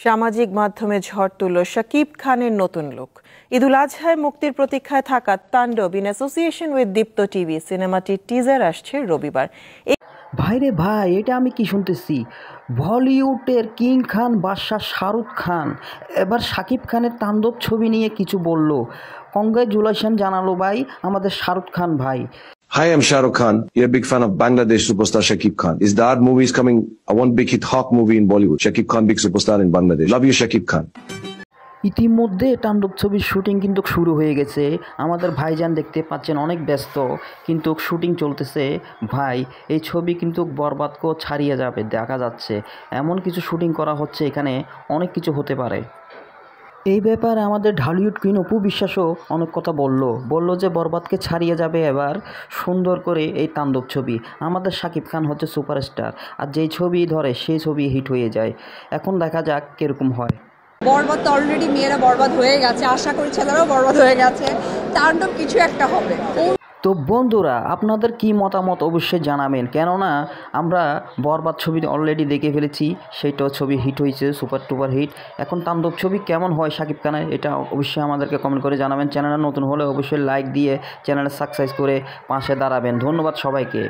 সামাজিক মাধ্যমে ঝড় তুলল শাকিব খানের নতুন লুক। ঈদুল আজহায় মুক্তির প্রতীক্ষায় থাকা Tandav in association with Deepto TV সিনেমাটির টিজার আসছে রবিবার। ভাইরে ভাই, এটা আমি কি শুনতেছি? বলিউডের কিং খান বাদশাহ শাহরুখ খান এবার শাকিব খানের তাণ্ডব ছবি নিয়ে কিছু বলল। কংগ্রেচুলেশন জানালো ভাই আমাদের শাহরুখ খান ভাই। Hi, I'm Shah Rukh Khan. You're a big fan of Bangladesh superstar Shakib Khan. Is the art movie is coming? One big hit Hawk movie in Bollywood. Shakib Khan, big superstar in Bangladesh. Love you, Shakib Khan. ইতিমধ্যে তাণ্ডব ছবির shooting কিন্তু শুরু হয়ে গেছে। আমাদের ভাইজান দেখতে পাচ্ছেন অনেক ব্যস্ত, কিন্তু শুটিং চলতেছে। ভাই, এই ছবি কিন্তু বরবাদকেও ছাড়িয়ে যাবে দেখা যাচ্ছে। এমন কিছু শুটিং করা হচ্ছে, এখানে অনেক কিছু হতে পারে। এই ব্যাপারে আমাদের ঢালিউড কুইন অপু বিশ্বাসও অনেক কথা বলল যে বরবাদকে ছাড়িয়ে যাবে এবার সুন্দর করে এই তাণ্ডব ছবি। আমাদের শাকিব খান হচ্ছে সুপারস্টার, আর যেই ছবি ধরে সেই ছবি হিট হয়ে যায়। এখন দেখা যাক কীরকম হয়। বরবাদ তো অলরেডি মেয়েরা বরবাদ হয়ে গেছে, আশা করি ছেলেরাও বরবাদ হয়ে গেছে। তাণ্ডব কিছু একটা হবে। তো বন্ধুরা, আপনাদের কি মতামত অবশ্যই জানাবেন, কেননা আমরা বরবাদ ছবি অলরেডি দেখে ফেলেছি, সেইটাও ছবি হিট হয়েছে, সুপার টুপার হিট। এখন তাণ্ডব ছবি কেমন হয় শাকিব খানের, এটা অবশ্যই আমাদেরকে কমেন্ট করে জানাবেন। চ্যানেলে নতুন হলে অবশ্যই লাইক দিয়ে চ্যানেলে সাবস্ক্রাইব করে পাশে দাঁড়াবেন। ধন্যবাদ সবাইকে।